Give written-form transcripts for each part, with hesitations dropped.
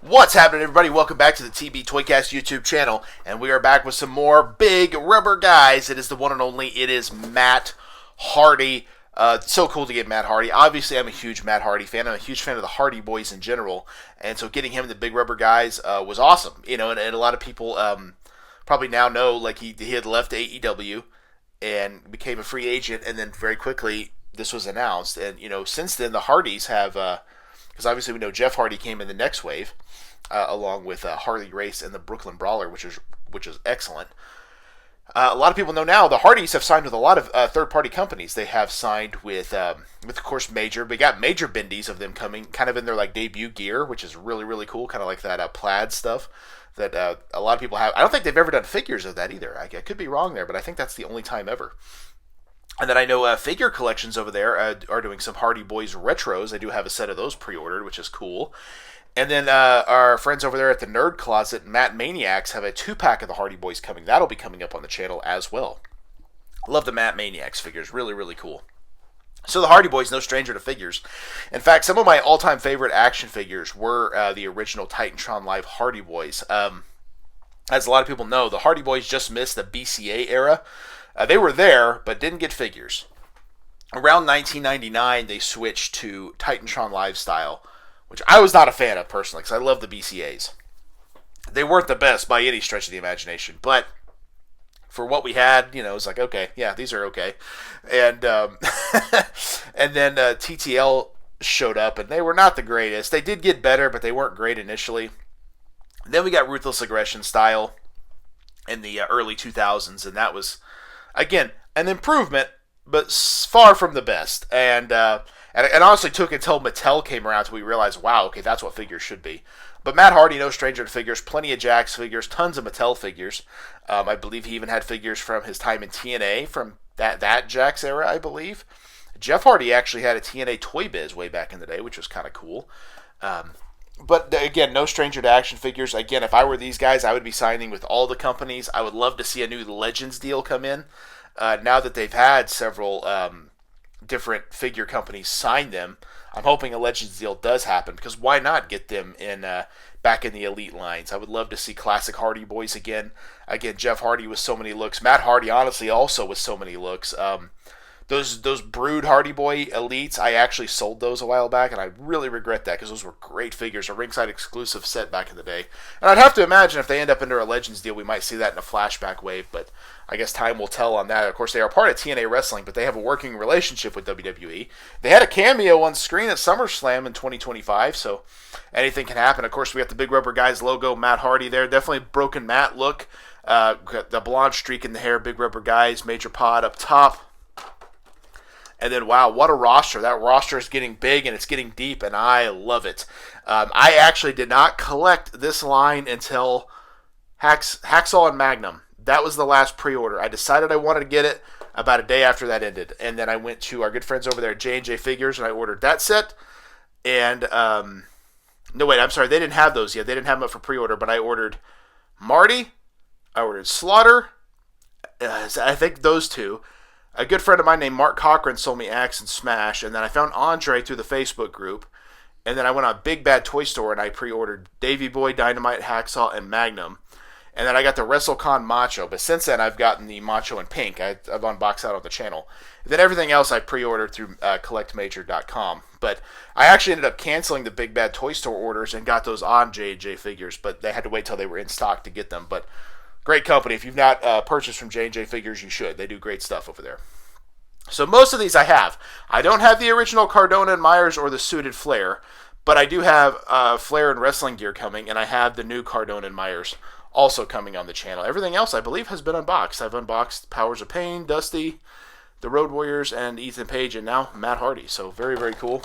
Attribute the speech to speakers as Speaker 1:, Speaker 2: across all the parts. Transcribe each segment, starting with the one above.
Speaker 1: What's happening, everybody? Welcome back to the TB Toycast YouTube channel, and we are back with some more big rubber guys. It is the one and only. It is Matt Hardy. So cool to get Matt Hardy. Obviously, I'm a huge Matt Hardy fan. I'm a huge fan of the Hardy Boys in general, and so getting him in the big rubber guys was awesome. You know, and a lot of people probably now know like he had left AEW and became a free agent, and then very quickly this was announced. And you know, since then the Hardys have. Because obviously we know Jeff Hardy came in the next wave, along with Harley Race and the Brooklyn Brawler, which is excellent. A lot of people know now the Hardys have signed with a lot of third-party companies. They have signed with of course, Major. We got major bendies of them coming, kind of in their like debut gear, which is really, really cool, kind of like that plaid stuff that a lot of people have. I don't think they've ever done figures of that either. I could be wrong there, but I think that's the only time ever. And then I know Figure Collections over there are doing some Hardy Boys retros. I do have a set of those pre-ordered, which is cool. And then our friends over there at the Nerd Closet, Matt Maniacs, have a 2-pack of the Hardy Boys coming. That'll be coming up on the channel as well. Love the Matt Maniacs figures. Really, really cool. So the Hardy Boys, no stranger to figures. In fact, some of my all-time favorite action figures were the original Titantron Live Hardy Boys. As a lot of people know, the Hardy Boys just missed the BCA era. They were there, but didn't get figures. Around 1999, they switched to Titantron Live style, which I was not a fan of personally, because I love the BCAs. They weren't the best by any stretch of the imagination, but for what we had, you know, it was like, okay, yeah, these are okay. And and then TTL showed up, and they were not the greatest. They did get better, but they weren't great initially. Then we got Ruthless Aggression style in the early 2000s, and that was, again, an improvement, but far from the best. And honestly took until Mattel came around till we realized, wow, okay, that's what figures should be. But Matt Hardy, no stranger to figures, plenty of Jakks figures, tons of Mattel figures. I believe he even had figures from his time in TNA, from that Jakks era, I believe. Jeff Hardy actually had a TNA Toy Biz way back in the day, which was kind of cool. But again, no stranger to action figures. Again, if I were these guys, I would be signing with all the companies. I would love to see a new Legends deal come in. Now that they've had several different figure companies sign them, I'm hoping a Legends deal does happen, because why not get them in back in the Elite lines? I would love to see classic Hardy Boys again. Again, Jeff Hardy with so many looks. Matt Hardy, honestly, also with so many looks. Those Brood Hardy Boy Elites, I actually sold those a while back, and I really regret that, because those were great figures, a ringside exclusive set back in the day. And I'd have to imagine if they end up under a Legends deal, we might see that in a flashback wave, but I guess time will tell on that. Of course, they are part of TNA Wrestling, but they have a working relationship with WWE. They had a cameo on screen at SummerSlam in 2025, so anything can happen. Of course, we got the Big Rubber Guys logo, Matt Hardy there. Definitely Broken Matt look. Got the blonde streak in the hair, Big Rubber Guys, Major Pod up top. And then, wow, what a roster. That roster is getting big, and it's getting deep, and I love it. I actually did not collect this line until Hacksaw and Magnum. That was the last pre-order. I decided I wanted to get it about a day after that ended. And then I went to our good friends over there at J&J Figures, and I ordered that set. And, no, wait, I'm sorry. They didn't have those yet. They didn't have them up for pre-order, but I ordered Marty. I ordered Slaughter. I think those two. A good friend of mine named Mark Cochran sold me Axe and Smash, and then I found Andre through the Facebook group, and then I went on Big Bad Toy Store and I pre-ordered Davey Boy, Dynamite, Hacksaw, and Magnum, and then I got the WrestleCon Macho, but since then I've gotten the Macho in pink. I've unboxed that on the channel. And then everything else I pre-ordered through CollectMajor.com, but I actually ended up canceling the Big Bad Toy Store orders and got those on J&J Figures, but they had to wait till they were in stock to get them, but great company. If you've not purchased from J&J Figures, you should. They do great stuff over there. So most of these I have. I don't have the original Cardona and Myers or the suited Flair, but I do have Flair and wrestling gear coming, and I have the new Cardona and Myers also coming on the channel. Everything else, I believe, has been unboxed. I've unboxed Powers of Pain, Dusty, the Road Warriors, and Ethan Page, and now Matt Hardy. So very, very cool.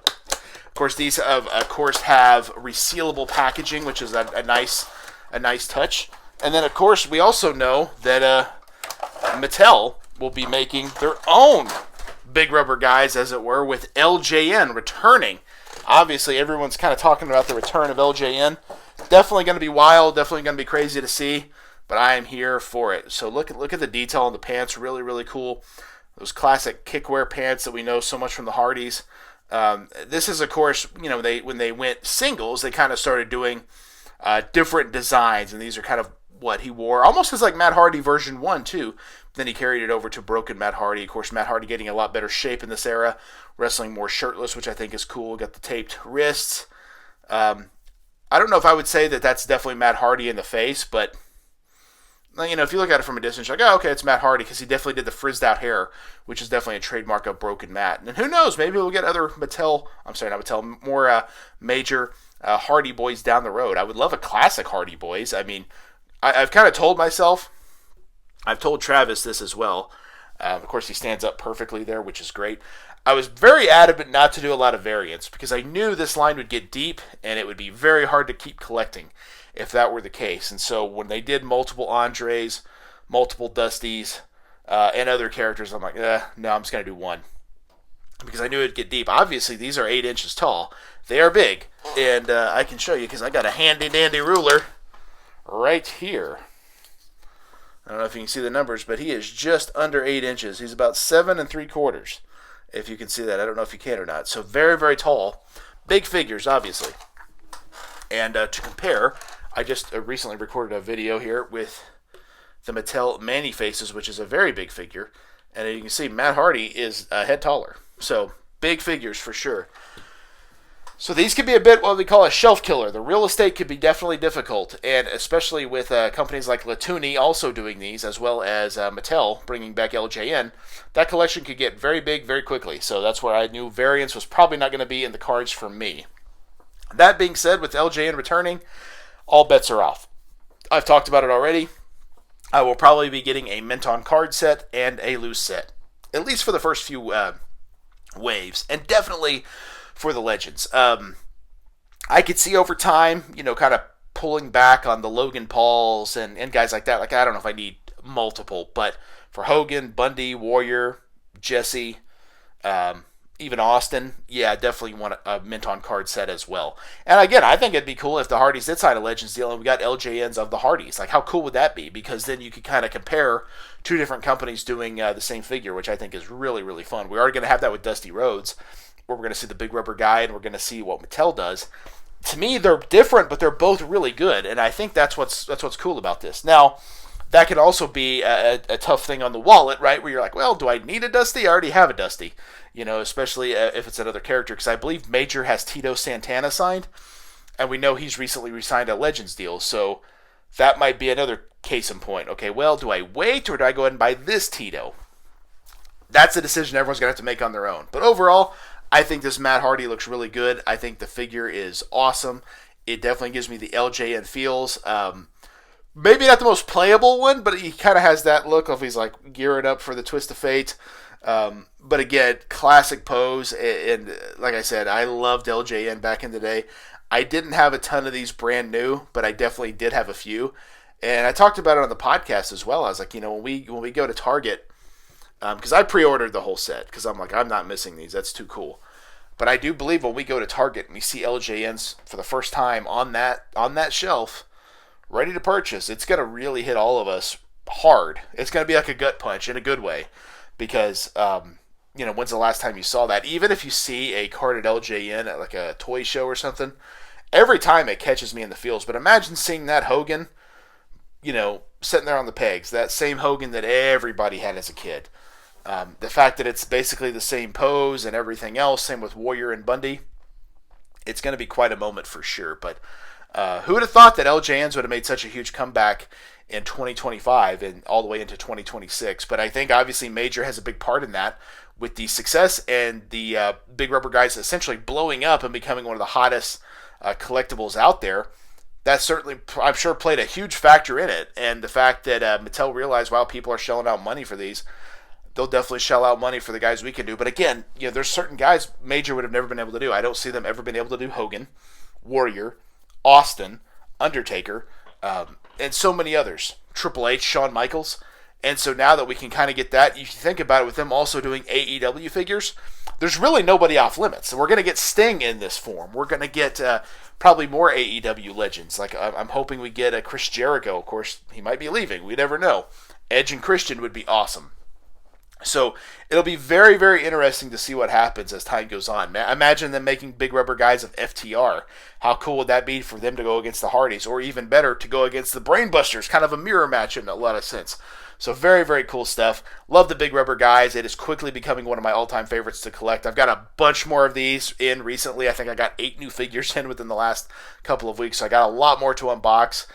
Speaker 1: Of course, these have resealable packaging, which is a nice touch. And then, of course, we also know that Mattel will be making their own Big Rubber Guys, as it were, with LJN returning. Obviously, everyone's kind of talking about the return of LJN. Definitely going to be wild, definitely going to be crazy to see, but I am here for it. So look at the detail on the pants, really, really cool. Those classic kickwear pants that we know so much from the Hardys. This is, of course, when they went singles, they kind of started doing different designs, and these are kind of what he wore, almost as like Matt Hardy version 1 too. Then he carried it over to Broken Matt Hardy. Of course, Matt Hardy getting a lot better shape in this era, wrestling more shirtless, which I think is cool. Got the taped wrists. I don't know if I would say that that's definitely Matt Hardy in the face, but if you look at it from a distance, you're like, oh, okay, it's Matt Hardy, because he definitely did the frizzed out hair, which is definitely a trademark of Broken Matt. And who knows, maybe we'll get other more major Hardy Boys down the road. I would love a classic Hardy Boys. I mean, I've kind of told myself, I've told Travis this as well. Of course, he stands up perfectly there, which is great. I was very adamant not to do a lot of variants because I knew this line would get deep and it would be very hard to keep collecting if that were the case. And so when they did multiple Andres, multiple Dusties, and other characters, I'm like, no, I'm just going to do one. Because I knew it'd get deep. Obviously, these are 8 inches tall. They are big. And I can show you because I got a handy-dandy ruler right here. I don't know if you can see the numbers, but he is just under 8 inches. He's about 7 3/4, if you can see that. I don't know if you can or not. So very, very tall. Big figures, obviously. And to compare, I just recently recorded a video here with the Mattel Manny Faces, which is a very big figure. And you can see Matt Hardy is a head taller. So big figures for sure. So these could be a bit what we call a shelf killer. The real estate could be definitely difficult, and especially with companies like Latuni also doing these, as well as Mattel bringing back LJN, that collection could get very big very quickly. So that's where I knew variance was probably not going to be in the cards for me. That being said, with LJN returning, all bets are off. I've talked about it already. I will probably be getting a Mint-On card set and a loose set, at least for the first few waves, and definitely for the Legends. I could see over time, kind of pulling back on the Logan Pauls and guys like that. Like, I don't know if I need multiple, but for Hogan, Bundy, Warrior, Jesse, even Austin, yeah, I definitely want a Mint-On card set as well. And again, I think it'd be cool if the Hardys did sign a Legends deal and we got LJNs of the Hardys. Like, how cool would that be? Because then you could kind of compare two different companies doing the same figure, which I think is really, really fun. We're already going to have that with Dusty Rhodes, where we're going to see the big rubber guy and we're going to see what Mattel does. To me, they're different, but they're both really good, and I think that's what's cool about this. Now, that can also be a tough thing on the wallet, right? Where you're like, well, do I need a Dusty? I already have a Dusty, especially if it's another character, because I believe Major has Tito Santana signed, and we know he's recently re-signed a Legends deal, so that might be another case in point. Okay, well, do I wait, or do I go ahead and buy this Tito? That's a decision everyone's going to have to make on their own. But overall, I think this Matt Hardy looks really good. I think the figure is awesome. It definitely gives me the LJN feels. Maybe not the most playable one, but he kind of has that look of he's like gearing up for the Twist of Fate. But again, classic pose. And like I said, I loved LJN back in the day. I didn't have a ton of these brand new, but I definitely did have a few. And I talked about it on the podcast as well. I was like, when we go to Target, because I pre-ordered the whole set because I'm like, I'm not missing these. That's too cool. But I do believe when we go to Target and we see LJNs for the first time on that shelf, ready to purchase, it's going to really hit all of us hard. It's going to be like a gut punch in a good way because, when's the last time you saw that? Even if you see a carded LJN at like a toy show or something, every time it catches me in the feels. But imagine seeing that Hogan, sitting there on the pegs, that same Hogan that everybody had as a kid. The fact that it's basically the same pose and everything else, same with Warrior and Bundy, it's going to be quite a moment for sure. But who would have thought that LJNs would have made such a huge comeback in 2025 and all the way into 2026? But I think obviously Major has a big part in that with the success and the big rubber guys essentially blowing up and becoming one of the hottest collectibles out there. That certainly, I'm sure, played a huge factor in it. And the fact that Mattel realized, wow, people are shelling out money for these, they'll definitely shell out money for the guys we can do. But again, there's certain guys Major would have never been able to do. I don't see them ever been able to do Hogan, Warrior, Austin, Undertaker, and so many others. Triple H, Shawn Michaels. And so now that we can kind of get that, you think about it with them also doing AEW figures, there's really nobody off limits. So we're going to get Sting in this form. We're going to get probably more AEW legends. Like I'm hoping we get a Chris Jericho. Of course, he might be leaving. We never know. Edge and Christian would be awesome. So it'll be very, very interesting to see what happens as time goes on. Imagine them making big rubber guys of FTR. How cool would that be for them to go against the Hardys, or even better, to go against the Brainbusters? Kind of a mirror match in a lot of sense. So very, very cool stuff. Love the big rubber guys. It is quickly becoming one of my all-time favorites to collect. I've got a bunch more of these in recently. I think I got 8 new figures in within the last couple of weeks. So I got a lot more to unbox.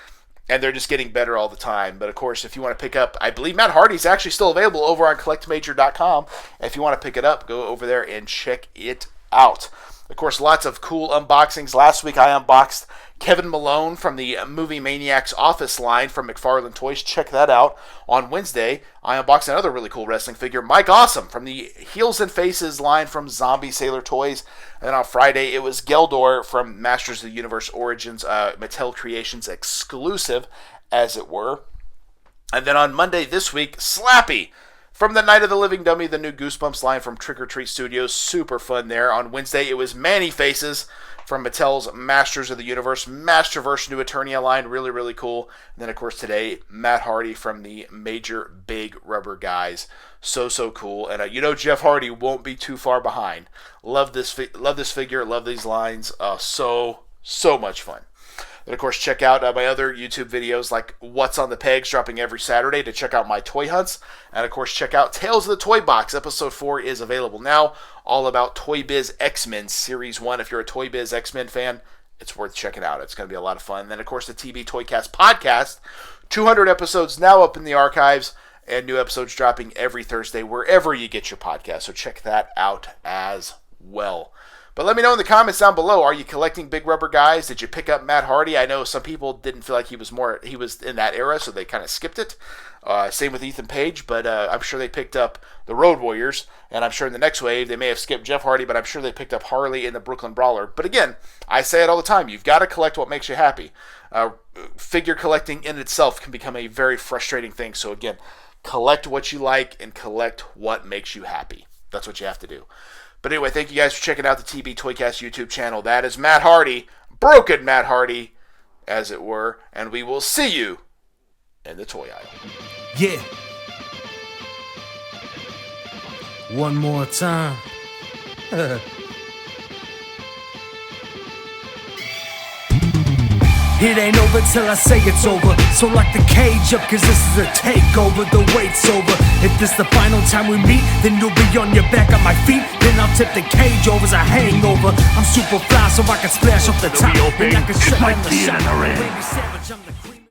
Speaker 1: And they're just getting better all the time. But, of course, if you want to pick up, I believe Matt Hardy's actually still available over on CollectMajor.com. If you want to pick it up, go over there and check it out. Of course, lots of cool unboxings. Last week I unboxed Kevin Malone from the Movie Maniacs Office line from McFarlane Toys. Check that out. On Wednesday, I unboxed another really cool wrestling figure, Mike Awesome, from the Heels and Faces line from Zombie Sailor Toys. And then on Friday, it was Geldor from Masters of the Universe Origins, Mattel Creations exclusive, as it were. And then on Monday this week, Slappy from the Night of the Living Dummy, the new Goosebumps line from Trick or Treat Studios. Super fun there. On Wednesday, it was Manny Faces from Mattel's Masters of the Universe Masterverse New Eternia line. Really, really cool. And then, of course, today, Matt Hardy from the Major Big Rubber Guys. So cool. And Jeff Hardy won't be too far behind. Love this figure. Love these lines. So much fun. And, of course, check out my other YouTube videos like What's on the Pegs, dropping every Saturday, to check out my toy hunts. And, of course, check out Tales of the Toy Box. Episode 4 is available now, all about Toy Biz X-Men Series 1. If you're a Toy Biz X-Men fan, it's worth checking out. It's going to be a lot of fun. And then, of course, the TB Toycast podcast, 200 episodes now up in the archives, and new episodes dropping every Thursday wherever you get your podcast. So check that out as well. But let me know in the comments down below, are you collecting big rubber guys? Did you pick up Matt Hardy? I know some people didn't feel like he was in that era, so they kind of skipped it. Same with Ethan Page, but I'm sure they picked up the Road Warriors, and I'm sure in the next wave they may have skipped Jeff Hardy, but I'm sure they picked up Harley in the Brooklyn Brawler. But again, I say it all the time, you've got to collect what makes you happy. Figure collecting in itself can become a very frustrating thing, so again, collect what you like and collect what makes you happy. That's what you have to do. But anyway, thank you guys for checking out the TB Toycast YouTube channel. That is Matt Hardy, Broken Matt Hardy, as it were, and we will see you in the toy aisle.
Speaker 2: Yeah. One more time. It ain't over till I say it's over. So lock the cage up, cause this is a takeover. The wait's over. If this the final time we meet, then you'll be on your back on my feet. Then I'll tip the cage over as a hangover. I'm super fly so I can splash off the top. And I can shut down the shot.